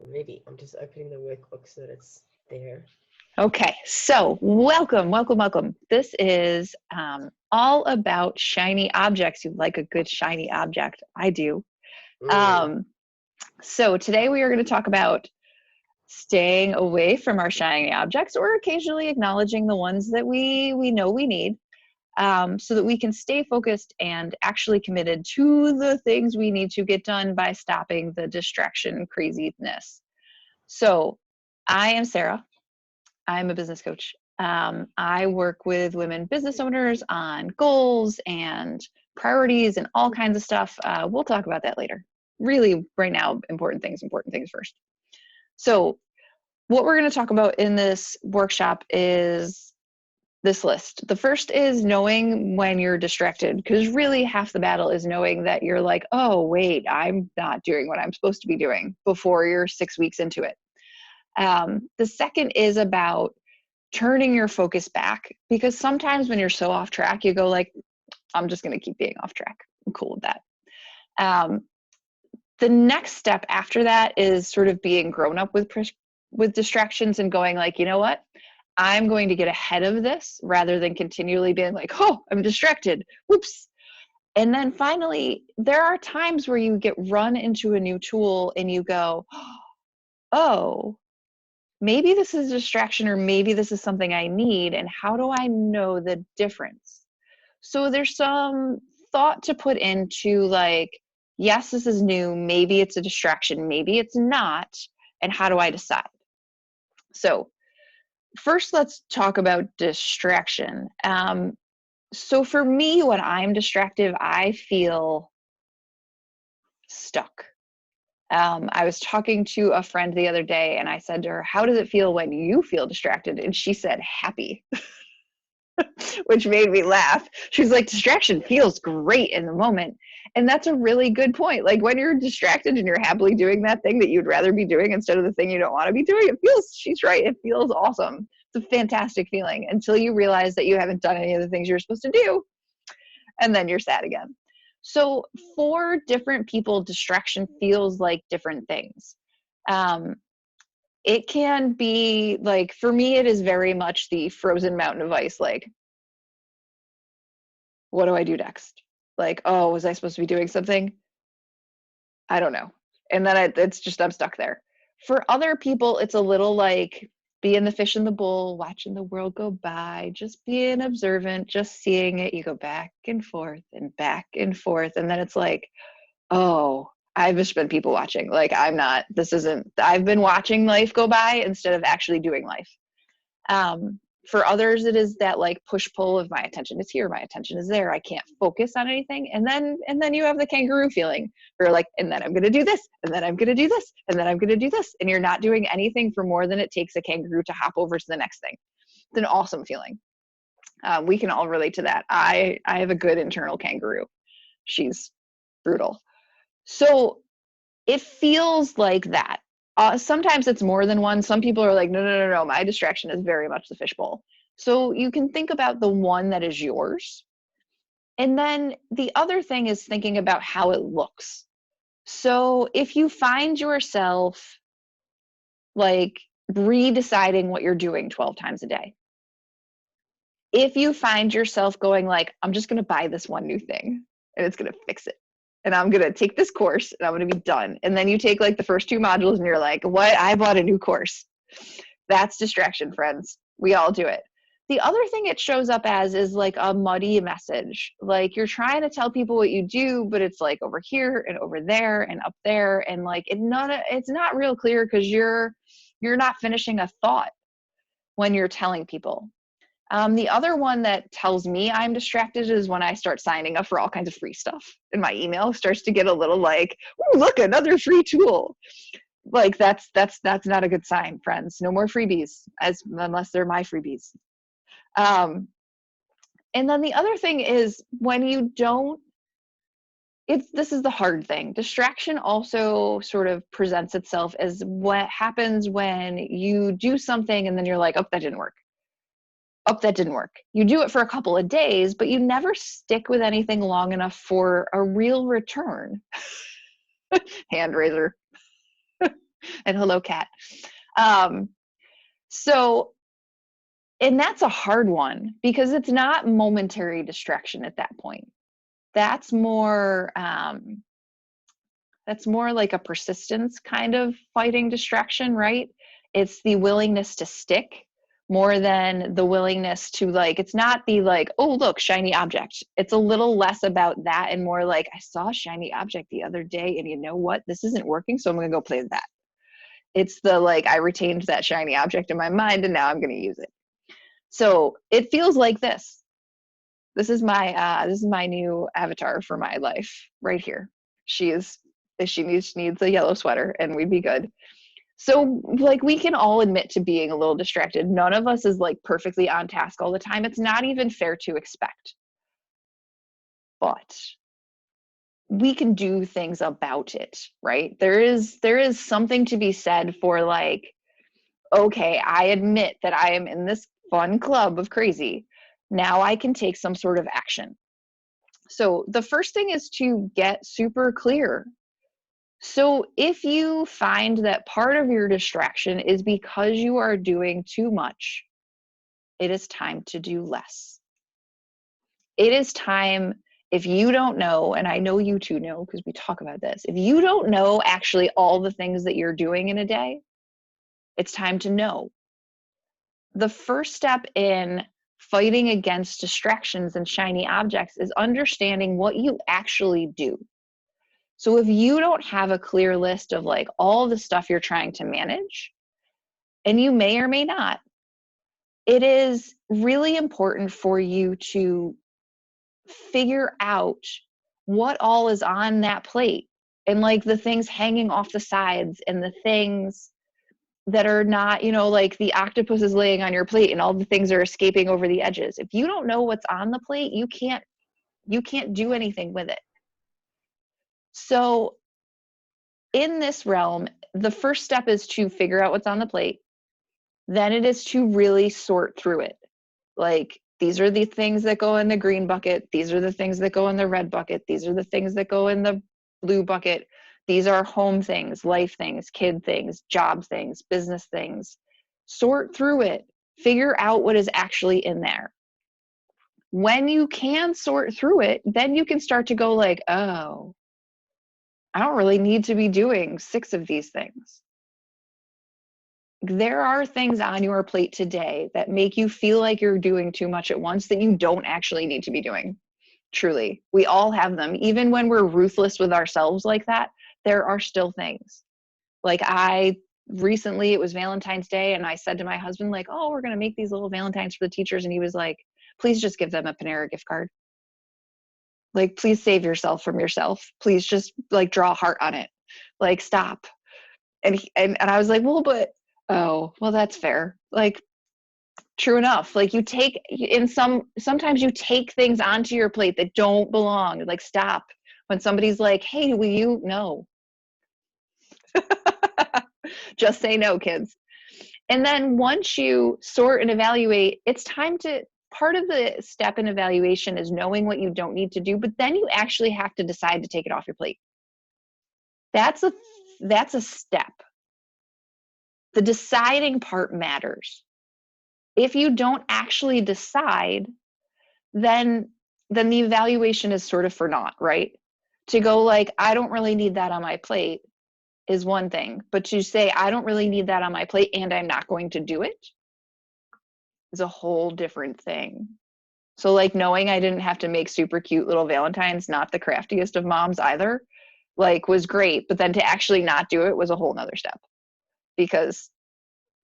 Maybe I'm just opening the workbook so that it's there. Okay, so welcome. This is all about shiny objects. You like a good shiny object. I do. Mm. Um, so today we are going to talk about staying away from our shiny objects or occasionally acknowledging the ones that we know we need so that we can stay focused and actually committed to the things we need to get done by stopping the distraction craziness. So I am Sarah. I'm a business coach. I work with women business owners on goals and priorities and all kinds of stuff. We'll talk about that later. Really, right now, important things first. So, what we're going to talk about in this workshop is this list. The first is knowing when you're distracted, because really half the battle is knowing that you're like, oh, wait, I'm not doing what I'm supposed to be doing before you're 6 weeks into it. The second is about turning your focus back, because sometimes when you're so off track, you go like, I'm just going to keep being off track. I'm cool with that. Um, the next step after that is sort of being grown up with distractions and going like, you know what? I'm going to get ahead of this rather than continually being like, oh, I'm distracted. Whoops. And then finally, there are times where you get run into a new tool and you go, oh, maybe this is a distraction or maybe this is something I need. And how do I know the difference? So there's some thought to put into like, yes, this is new. Maybe it's a distraction. Maybe it's not. And how do I decide? So first, let's talk about distraction. So for me, when I'm distracted, I feel stuck. I was talking to a friend the other day and I said to her, how does it feel when you feel distracted? And she said, happy, which made me laugh. She's like, distraction feels great in the moment. And that's a really good point. Like when you're distracted and you're happily doing that thing that you'd rather be doing instead of the thing you don't want to be doing, she's right, it feels awesome. It's a fantastic feeling until you realize that you haven't done any of the things you're supposed to do. And then you're sad again. So for different people, distraction feels like different things. Um, it can be like, for me, it is very much the frozen mountain of ice. Like, what do I do next? Like, oh, was I supposed to be doing something? I don't know. And then it's just, I'm stuck there. For other people, it's a little like being the fish in the bowl, watching the world go by, just being observant, just seeing it. You go back and forth and back and forth. And then it's like, oh, I've just been people watching. Like, I've been watching life go by instead of actually doing life. For others, it is that like push pull of my attention is here, my attention is there. I can't focus on anything. And then you have the kangaroo feeling where you're like, and then I'm going to do this, and then I'm going to do this, and then I'm going to do this. And you're not doing anything for more than it takes a kangaroo to hop over to the next thing. It's an awesome feeling. We can all relate to that. I have a good internal kangaroo. She's brutal. So it feels like that. Sometimes it's more than one. Some people are like, no. My distraction is very much the fishbowl. So you can think about the one that is yours. And then the other thing is thinking about how it looks. So if you find yourself like redeciding what you're doing 12 times a day, if you find yourself going like, I'm just going to buy this one new thing and it's going to fix it, and I'm going to take this course and I'm going to be done. And then you take like the first two modules and you're like, what? I bought a new course. That's distraction, friends. We all do it. The other thing it shows up as is like a muddy message. Like you're trying to tell people what you do, but it's like over here and over there and up there. And like it's not real clear because you're not finishing a thought when you're telling people. The other one that tells me I'm distracted is when I start signing up for all kinds of free stuff and my email starts to get a little like, ooh, look, another free tool. Like that's not a good sign, friends. No more freebies unless they're my freebies. And then the other thing is when you don't, this is the hard thing. Distraction also sort of presents itself as what happens when you do something and then you're like, oh, that didn't work. Oh, that didn't work. You do it for a couple of days, but you never stick with anything long enough for a real return. Hand raiser. And hello, cat. Um, so, and that's a hard one because it's not momentary distraction at that point. That's more, that's more like a persistence kind of fighting distraction, right? It's the willingness to stick more than the willingness to like, it's not the like, oh, look, shiny object. It's a little less about that and more like, I saw a shiny object the other day and you know what? This isn't working, so I'm going to go play with that. It's the like, I retained that shiny object in my mind and now I'm going to use it. So it feels like this. This is my new avatar for my life right here. She needs a yellow sweater and we'd be good. So like we can all admit to being a little distracted. None of us is like perfectly on task all the time. It's not even fair to expect. But we can do things about it, right? There is something to be said for like, okay, I admit that I am in this fun club of crazy. Now I can take some sort of action. So the first thing is to get super clear. So if you find that part of your distraction is because you are doing too much, it is time to do less. It is time, if you don't know, and I know you two know because we talk about this, if you don't know actually all the things that you're doing in a day, it's time to know. The first step in fighting against distractions and shiny objects is understanding what you actually do. So if you don't have a clear list of like all the stuff you're trying to manage, and you may or may not, it is really important for you to figure out what all is on that plate and like the things hanging off the sides and the things that are not, like the octopus is laying on your plate and all the things are escaping over the edges. If you don't know what's on the plate, you can't do anything with it. So in this realm, the first step is to figure out what's on the plate. Then it is to really sort through it. Like, these are the things that go in the green bucket. These are the things that go in the red bucket. These are the things that go in the blue bucket. These are home things, life things, kid things, job things, business things. Sort through it. Figure out what is actually in there. When you can sort through it, then you can start to go like, oh, I don't really need to be doing 6 of these things. There are things on your plate today that make you feel like you're doing too much at once that you don't actually need to be doing. Truly, we all have them. Even when we're ruthless with ourselves like that, there are still things. Like recently, it was Valentine's Day, and I said to my husband, like, oh, we're going to make these little Valentines for the teachers. And he was like, please just give them a Panera gift card. Like, please save yourself from yourself. Please just like draw a heart on it. Like, stop. And I was like, well, but oh, well, that's fair. Like, true enough. Like, sometimes you take things onto your plate that don't belong. Like, stop. When somebody's like, hey, will you? No. Just say no, kids. And then once you sort and evaluate, it's time to, part of the step in evaluation is knowing what you don't need to do, but then you actually have to decide to take it off your plate. That's a step. The deciding part matters. If you don't actually decide, then the evaluation is sort of for naught, right? To go like, I don't really need that on my plate is one thing, but to say, I don't really need that on my plate and I'm not going to do it is a whole different thing. So like knowing I didn't have to make super cute little Valentines, not the craftiest of moms either, like was great, but then to actually not do it was a whole nother step. Because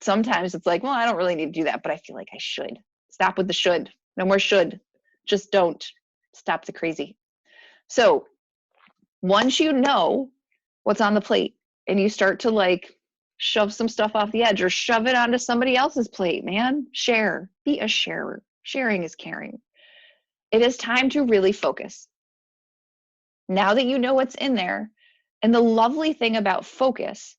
sometimes it's like, well, I don't really need to do that, but I feel like I should. Stop with the should. No more should. Just don't. Stop the crazy. So once you know what's on the plate and you start to like shove some stuff off the edge or shove it onto somebody else's plate, man, share. Be a sharer. Sharing is caring. It is time to really focus. Now that you know what's in there, and the lovely thing about focus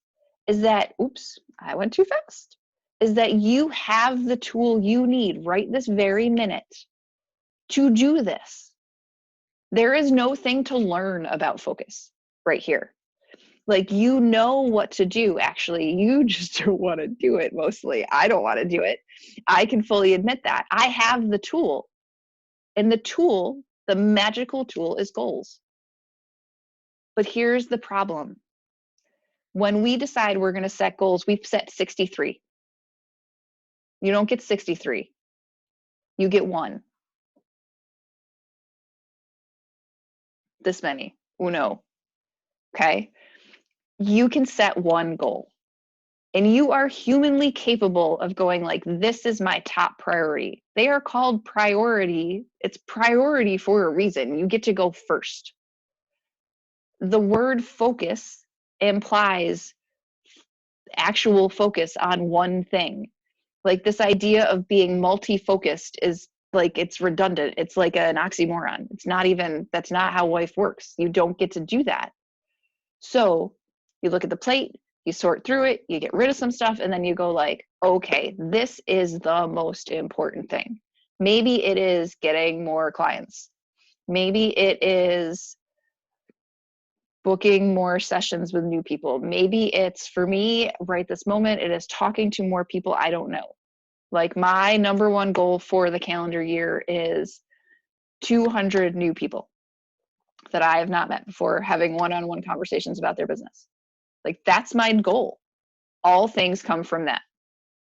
is that, oops, I went too fast, is that you have the tool you need right this very minute to do this. There is no thing to learn about focus right here. Like, you know what to do, actually. You just don't want to do it mostly. I don't want to do it. I can fully admit that. I have the tool. And the tool, the magical tool, is goals. But here's the problem. When we decide we're going to set goals, we've set 63. You don't get 63. You get one. This many. Uno. Okay? You can set one goal. And you are humanly capable of going like, this is my top priority. They are called priority. It's priority for a reason. You get to go first. The word focus implies actual focus on one thing. Like, this idea of being multi-focused is like, it's redundant. It's like an oxymoron. It's not even, that's not how life works. You don't get to do that. So you look at the plate, you sort through it, you get rid of some stuff, and then you go like, okay, this is the most important thing. Maybe it is getting more clients. Maybe it is booking more sessions with new people. Maybe it's, for me right this moment, it is talking to more people I don't know. Like, my number one goal for the calendar year is 200 new people that I have not met before, having one-on-one conversations about their business. Like, that's my goal. All things come from that.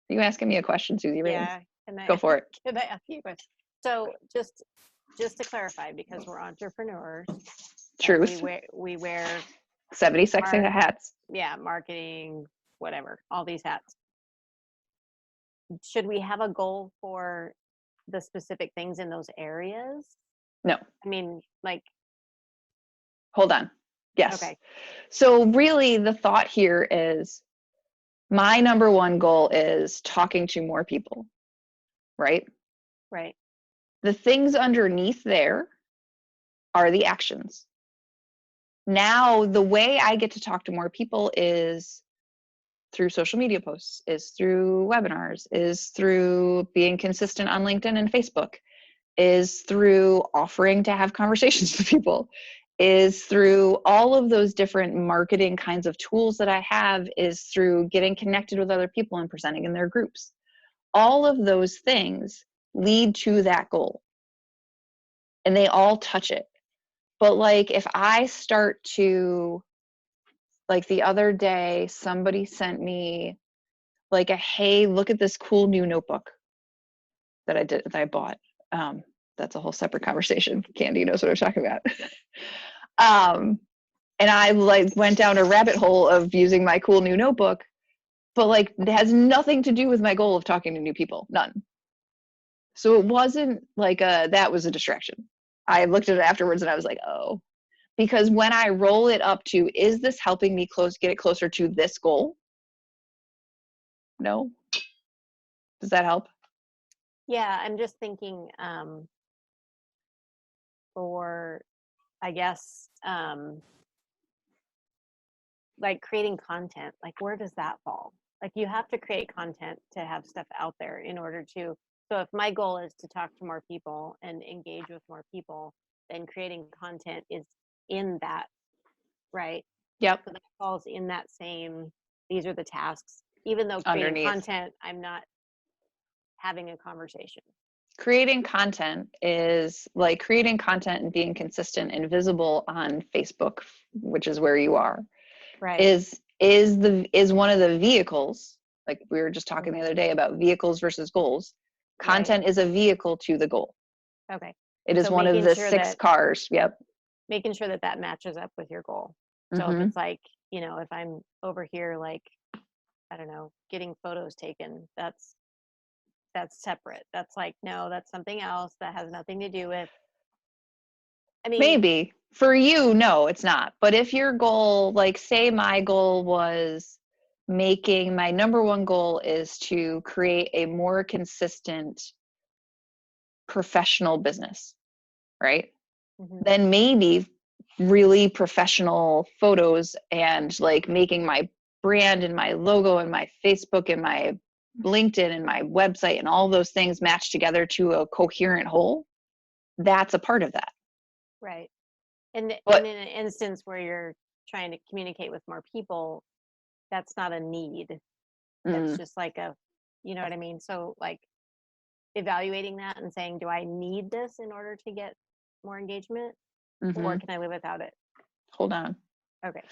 Are you asking me a question, Susie Ravens? Yeah. Go for it. Can I ask you a question? So just to clarify, because we're entrepreneurs. Truth. We wear 76 hats. Yeah, marketing, whatever, all these hats. Should we have a goal for the specific things in those areas? No. I mean, like. Hold on. Yes. Okay. So really the thought here is, my number one goal is talking to more people, right? Right. The things underneath there are the actions. Now, the way I get to talk to more people is through social media posts, is through webinars, is through being consistent on LinkedIn and Facebook, is through offering to have conversations with people, is through all of those different marketing kinds of tools that I have, is through getting connected with other people and presenting in their groups. All of those things lead to that goal, and they all touch it. But like, if I start to, like, the other day, somebody sent me like a, hey, look at this cool new notebook that I bought. That's a whole separate conversation. Candy knows what I'm talking about. And I like went down a rabbit hole of using my cool new notebook, but like, it has nothing to do with my goal of talking to new people. None. So it wasn't like that was a distraction. I looked at it afterwards and I was like, oh, because when I roll it up to, is this helping me get it closer to this goal? No. Does that help? Yeah, I'm just thinking for, I guess, like creating content, like where does that fall? Like, you have to create content to have stuff out there in order to, so if my goal is to talk to more people and engage with more people, then creating content is in that, right? Yep. So that falls in that same, these are the tasks, even though creating Underneath content, I'm not having a conversation. Creating content is like creating content and being consistent and visible on Facebook, which is where you are, Right. is one of the vehicles. Like, we were just talking the other day about vehicles versus goals. Content is a vehicle to the goal. Okay. It is So one of making the sure 6 that- cars. Yep. Making sure that that matches up with your goal. So if it's like, you know, if I'm over here, like, I don't know, getting photos taken, that's separate. That's like, no, that's something else that has nothing to do with, I mean, Maybe for you, no, it's not. But if your goal, like, say my goal was my number one goal is to create a more consistent professional business, right? mhm, Then maybe really professional photos and like making my brand and my logo and my Facebook and my LinkedIn and my website and all those things match together to a coherent whole. That's a part of that. right. And But- in an instance where you're trying to communicate with more people, that's not a need. Mm. That's just like a, you know what I mean? So like evaluating that and saying, do I need this in order to get more engagement, or Mhm. can I live without it? Hold on. Okay.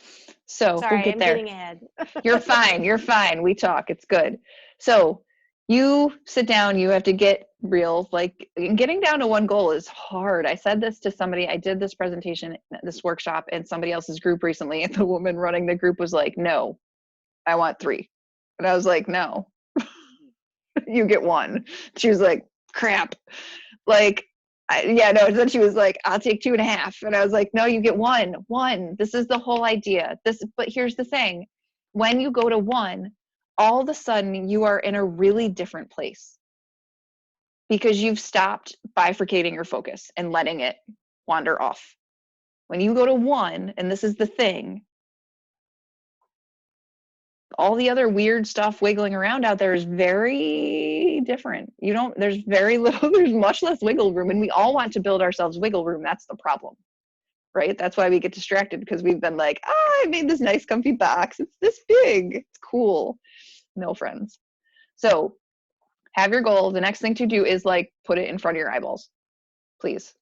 So we'll Sorry, get I'm there. getting ahead. You're fine. You're fine. We talk. It's good. So you sit down, you have to get real. Like getting down to one goal is hard. I said this to somebody. I did this presentation, this workshop in somebody else's group recently. And the woman running the group was like, no, I want 3. And I was like, no, you get 1. She was like, crap. Like, yeah, no. Then she was like, I'll take 2.5. And I was like, no, you get 1. This is the whole idea. But here's the thing. When you go to 1, all of a sudden you are in a really different place because you've stopped bifurcating your focus and letting it wander off. When you go to 1, and this is the thing, all the other weird stuff wiggling around out there is very different. There's very little, there's much less wiggle room, and we all want to build ourselves wiggle room. That's the problem, right? That's why we get distracted, because we've been like, I made this nice comfy box. It's this big. It's cool. No, friends. So have your goal. The next thing to do is like put it in front of your eyeballs, please.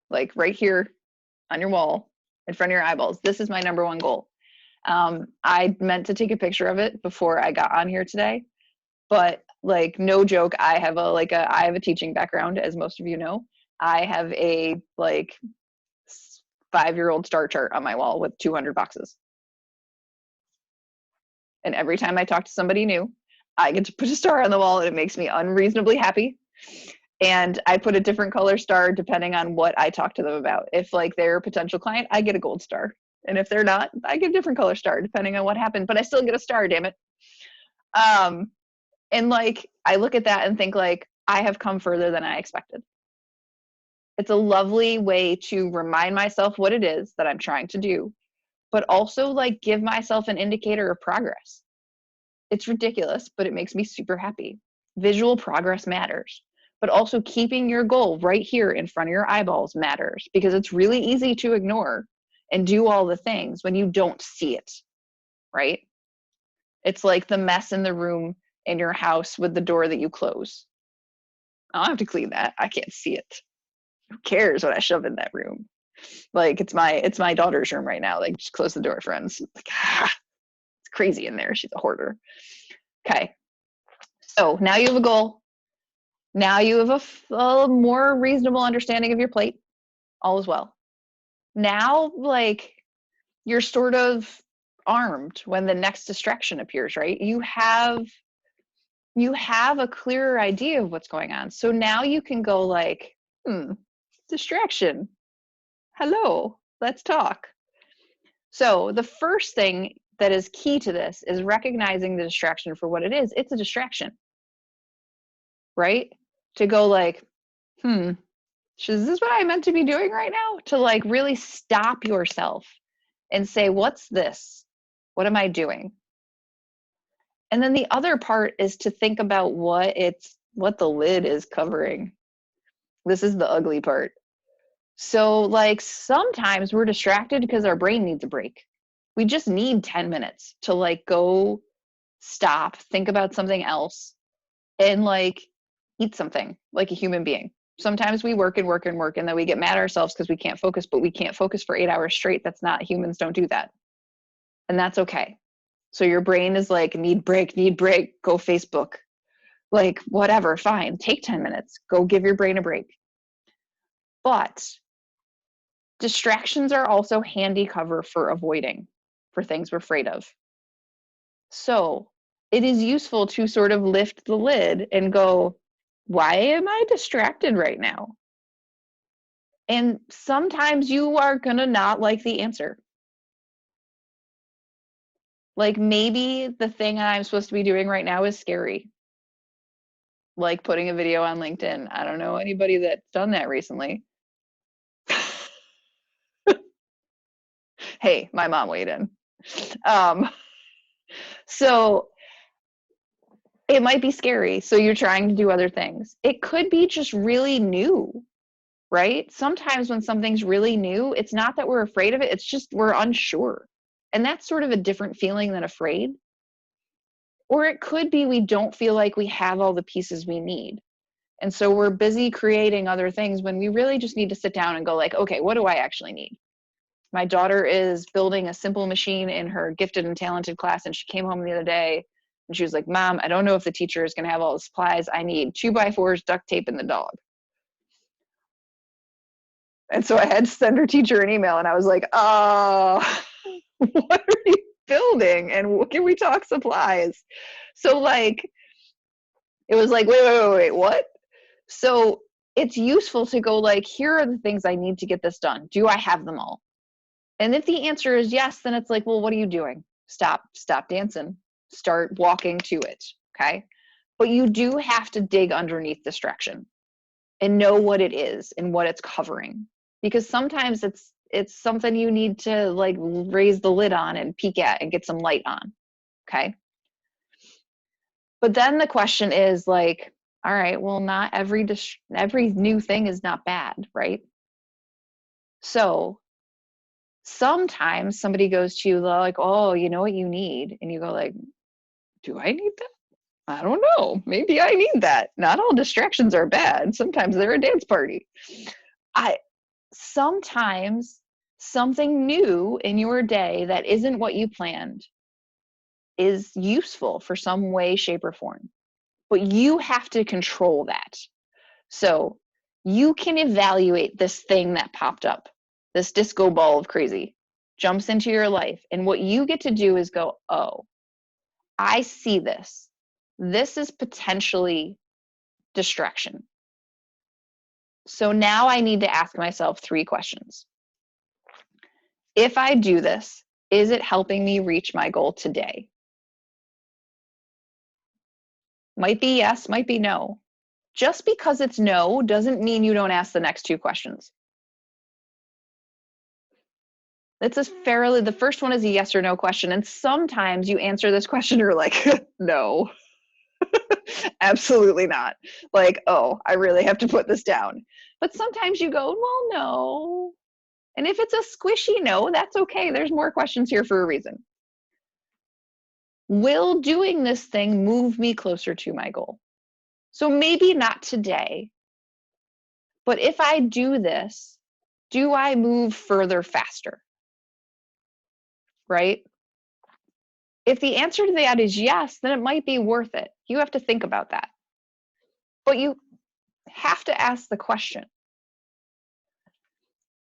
Like right here on your wall in front of your eyeballs. This is my number 1 goal. I meant to take a picture of it before I got on here today, but like no joke, I have a teaching background, as most of you know. I have a like 5-year-old star chart on my wall with 200 boxes. And every time I talk to somebody new, I get to put a star on the wall, and it makes me unreasonably happy. And I put a different color star depending on what I talk to them about. If like they're a potential client, I get a gold star. And if they're not, I get a different color star depending on what happened, but I still get a star, damn it. And like, I look at that and think like, I have come further than I expected. It's a lovely way to remind myself what it is that I'm trying to do, but also like give myself an indicator of progress. It's ridiculous, but it makes me super happy. Visual progress matters, but also keeping your goal right here in front of your eyeballs matters, because it's really easy to ignore and do all the things when you don't see it, right? It's like the mess in the room in your house with the door that you close. I don't have to clean that. I can't see it. Who cares what I shove in that room? Like it's my daughter's room right now. Like just close the door, friends. Like, it's crazy in there. She's a hoarder. Okay. So now you have a goal. Now you have a more reasonable understanding of your plate. All is well. Now, like, you're sort of armed when the next distraction appears, right? You have a clearer idea of what's going on. So now you can go like, distraction. Hello, let's talk. So the first thing that is key to this is recognizing the distraction for what it is. It's a distraction, right? To go like, is this what I meant to be doing right now? To like really stop yourself and say, what's this? What am I doing? And then the other part is to think about what the lid is covering. This is the ugly part. So like sometimes we're distracted because our brain needs a break. We just need 10 minutes to like go stop, think about something else, and like eat something like a human being. Sometimes we work and work and work, and then we get mad at ourselves because we can't focus, but we can't focus for 8 hours straight. That's not, humans don't do that. And that's okay. So your brain is like, need break, go Facebook. Like whatever, fine, take 10 minutes, go give your brain a break. But distractions are also handy cover for avoiding, for things we're afraid of. So it is useful to sort of lift the lid and go, why am I distracted right now? And sometimes you are going to not like the answer. Like maybe the thing I'm supposed to be doing right now is scary. Like putting a video on LinkedIn. I don't know anybody that's done that recently. Hey, my mom weighed in. So it might be scary. So you're trying to do other things. It could be just really new, right? Sometimes when something's really new, it's not that we're afraid of it. It's just we're unsure. And that's sort of a different feeling than afraid. Or it could be we don't feel like we have all the pieces we need. And so we're busy creating other things when we really just need to sit down and go like, okay, what do I actually need? My daughter is building a simple machine in her gifted and talented class. And she came home the other day and she was like, Mom, I don't know if the teacher is going to have all the supplies. I need 2x4s, duct tape, and the dog. And so I had to send her teacher an email and I was like, what are you building? And can we talk supplies? So like, it was like, wait, what? So it's useful to go like, here are the things I need to get this done. Do I have them all? And if the answer is yes, then it's like, well, what are you doing? Stop dancing, start walking to it. Okay. But you do have to dig underneath distraction and know what it is and what it's covering. Because sometimes it's something you need to like raise the lid on and peek at and get some light on. Okay. But then the question is like, all right, well, not every new thing is not bad, right? So sometimes somebody goes to you like, oh, you know what you need? And you go like, do I need that? I don't know. Maybe I need that. Not all distractions are bad. Sometimes they're a dance party. Sometimes something new in your day that isn't what you planned is useful for some way, shape, or form. But you have to control that. So you can evaluate this thing that popped up, this disco ball of crazy, jumps into your life. And what you get to do is go, oh, I see this. This is potentially distraction. So now I need to ask myself 3 questions. If I do this, is it helping me reach my goal today? Might be yes, might be no. Just because it's no doesn't mean you don't ask the next 2 questions. The first one is a yes or no question. And sometimes you answer this question, you're like, no, absolutely not. Like, oh, I really have to put this down. But sometimes you go, well, no. And if it's a squishy no, that's okay. There's more questions here for a reason. Will doing this thing move me closer to my goal? So maybe not today, but if I do this, do I move further faster? Right? If the answer to that is yes, then it might be worth it. You have to think about that. But you have to ask the question.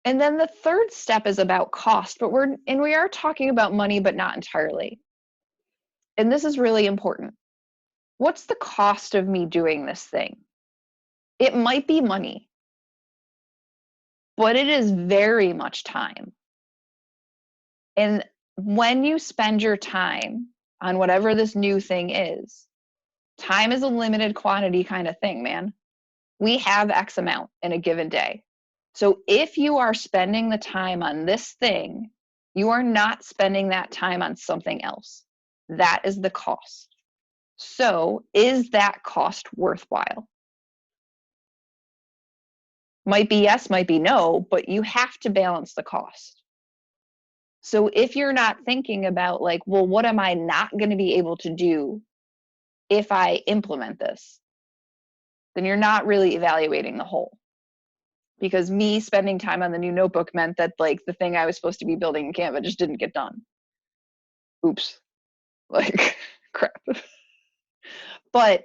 And then the third step is about cost, but we are talking about money, but not entirely. And this is really important. What's the cost of me doing this thing? It might be money, but it is very much time. And when you spend your time on whatever this new thing is, time is a limited quantity kind of thing, man. We have X amount in a given day. So if you are spending the time on this thing, you are not spending that time on something else. That is the cost. So is that cost worthwhile? Might be yes, might be no, but you have to balance the cost. So if you're not thinking about like, well, what am I not going to be able to do if I implement this? Then you're not really evaluating the whole. Because me spending time on the new notebook meant that like the thing I was supposed to be building in Canva just didn't get done. Oops. Like, crap. But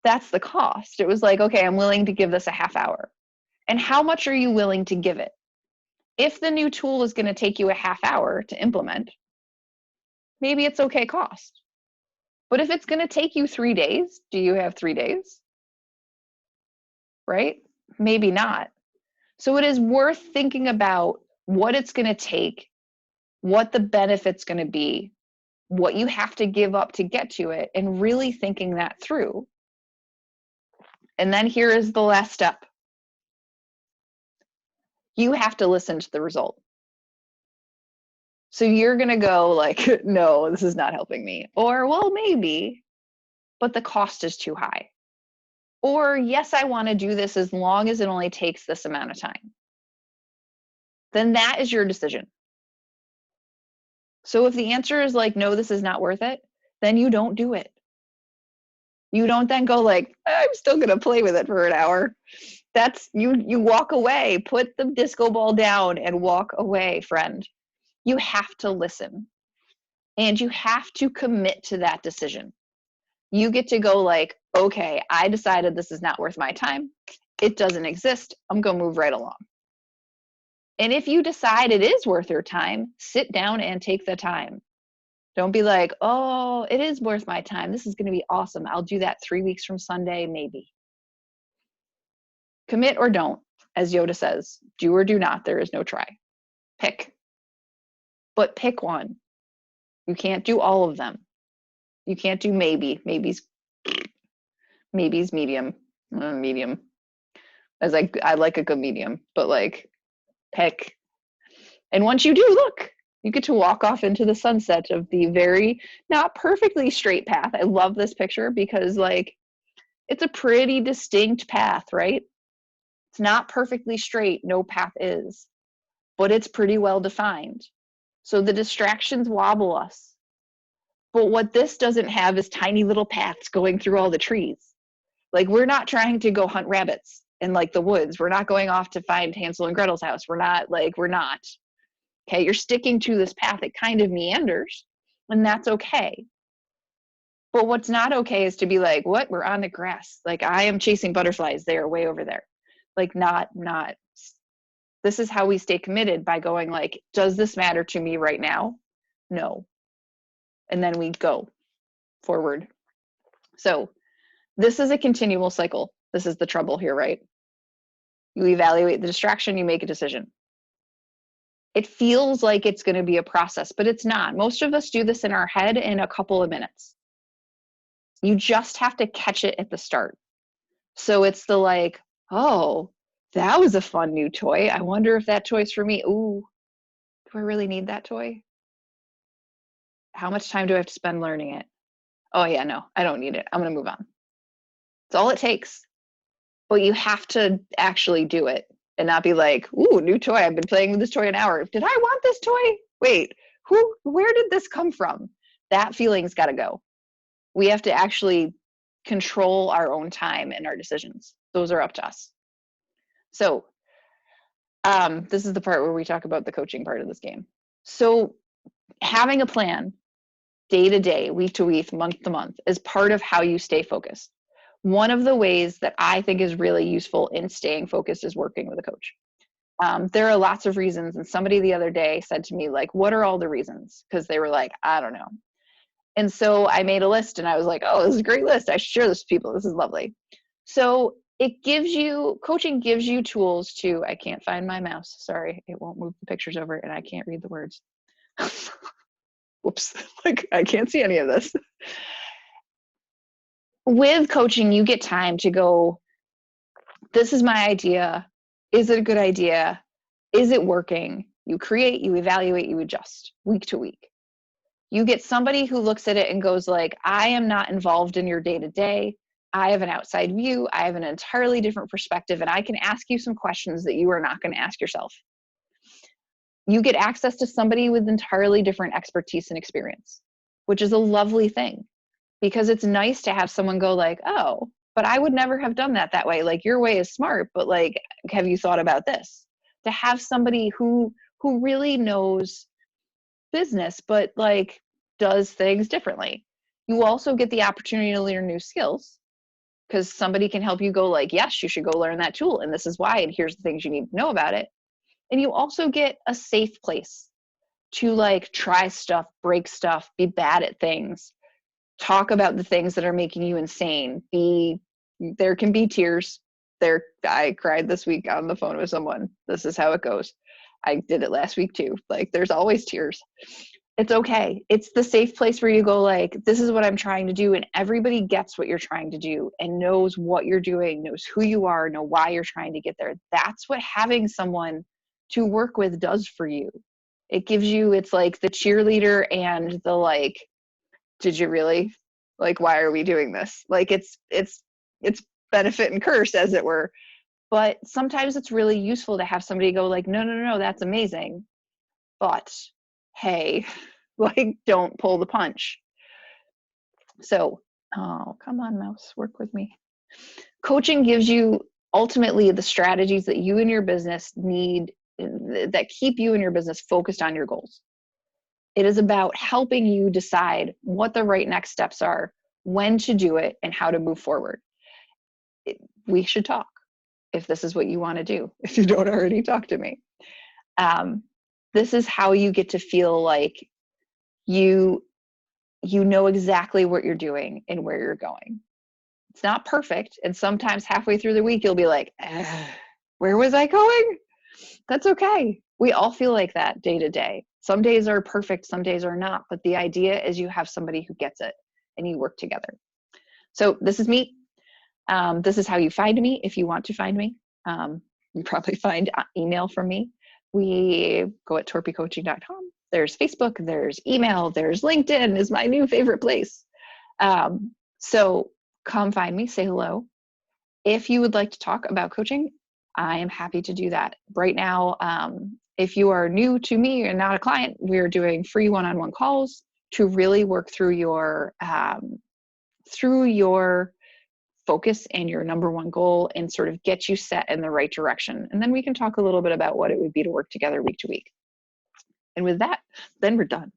that's the cost. It was like, okay, I'm willing to give this a half hour. And how much are you willing to give it? If the new tool is going to take you a half hour to implement, maybe it's okay cost. But if it's going to take you 3 days, do you have 3 days? Right? Maybe not. So it is worth thinking about what it's going to take, what the benefit's going to be, what you have to give up to get to it, and really thinking that through. And then here is the last step. You have to listen to the result. So you're going to go like, no, this is not helping me. Or, well, maybe, but the cost is too high. Or, yes, I want to do this as long as it only takes this amount of time. Then that is your decision. So if the answer is like, no, this is not worth it, then you don't do it. You don't then go like, I'm still going to play with it for an hour. That's you walk away, put the disco ball down and walk away, friend. You have to listen and you have to commit to that decision. You get to go like, okay, I decided this is not worth my time. It doesn't exist. I'm going to move right along. And if you decide it is worth your time, sit down and take the time. Don't be like, oh, it is worth my time. This is going to be awesome. I'll do that 3 weeks from Sunday, maybe. Commit or don't, as Yoda says. Do or do not. There is no try. Pick. But pick one. You can't do all of them. You can't do maybe. Maybe's medium. Medium. As I like a good medium, but like pick. And once you do, look, you get to walk off into the sunset of the very not perfectly straight path. I love this picture because like it's a pretty distinct path, right? It's not perfectly straight, no path is, but it's pretty well defined. So the distractions wobble us. But what this doesn't have is tiny little paths going through all the trees. Like we're not trying to go hunt rabbits in like the woods. We're not going off to find Hansel and Gretel's house. We're not. Okay, you're sticking to this path. It kind of meanders, and that's okay. But what's not okay is to be like, what? We're on the grass. Like I am chasing butterflies. They are way over there. Like not. This is how we stay committed, by going like, does this matter to me right now? No. And then we go forward. So this is a continual cycle. This is the trouble here, right? You evaluate the distraction, you make a decision. It feels like it's going to be a process, but it's not. Most of us do this in our head in a couple of minutes. You just have to catch it at the start. So it's the like, oh, that was a fun new toy. I wonder if that toy's for me. Ooh, do I really need that toy? How much time do I have to spend learning it? Oh yeah, no, I don't need it. I'm going to move on. That's all it takes. But you have to actually do it and not be like, ooh, new toy. I've been playing with this toy an hour. Did I want this toy? Wait, where did this come from? That feeling's got to go. We have to actually control our own time and our decisions. Those are up to us. So this is the part where we talk about the coaching part of this game. So having a plan day to day, week to week, month to month is part of how you stay focused. One of the ways that I think is really useful in staying focused is working with a coach. There are lots of reasons. And somebody the other day said to me, like, what are all the reasons? Because they were like, I don't know. And so I made a list and I was like, oh, this is a great list. I should share this with people. This is lovely. So coaching gives you tools to, I can't find my mouse. Sorry, it won't move the pictures over and I can't read the words. Whoops, like I can't see any of this. With coaching, you get time to go, this is my idea. Is it a good idea? Is it working? You create, you evaluate, you adjust week to week. You get somebody who looks at it and goes like, I am not involved in your day-to-day. I have an outside view. I have an entirely different perspective, and I can ask you some questions that you are not going to ask yourself. You get access to somebody with entirely different expertise and experience, which is a lovely thing. Because it's nice to have someone go like, oh, but I would never have done that way. Like your way is smart, but like, have you thought about this? To have somebody who really knows business, but like does things differently. You also get the opportunity to learn new skills because somebody can help you go like, yes, you should go learn that tool. And this is why, and here's the things you need to know about it. And you also get a safe place to like try stuff, break stuff, be bad at things. Talk about the things that are making you insane. There can be tears. I cried this week on the phone with someone. This is how it goes. I did it last week too. Like there's always tears. It's okay. It's the safe place where you go like, this is what I'm trying to do. And everybody gets what you're trying to do and knows what you're doing, knows who you are, know why you're trying to get there. That's what having someone to work with does for you. It gives you, it's like the cheerleader and the like, did you really? Like, why are we doing this? Like it's benefit and curse, as it were. But sometimes it's really useful to have somebody go like, no, that's amazing. But hey, Like, don't pull the punch. So, oh, come on, mouse, work with me. Coaching gives you ultimately the strategies that you and your business need, that keep you and your business focused on your goals. It is about helping you decide what the right next steps are, when to do it, and how to move forward. We should talk if this is what you want to do, if you don't already talk to me. This is how you get to feel like you know exactly what you're doing and where you're going. It's not perfect. And sometimes halfway through the week, you'll be like, where was I going? That's okay. We all feel like that day to day. Some days are perfect, some days are not. But the idea is you have somebody who gets it and you work together. So this is me. This is how you find me if you want to find me. You probably find email from me. We go at torpycoaching.com. There's Facebook, there's email, there's LinkedIn is my new favorite place. So come find me, say hello. If you would like to talk about coaching, I am happy to do that. Right now, if you are new to me and not a client, we're doing free one-on-one calls to really work through your focus and your number one goal and sort of get you set in the right direction. And then we can talk a little bit about what it would be to work together week to week. And with that, then we're done.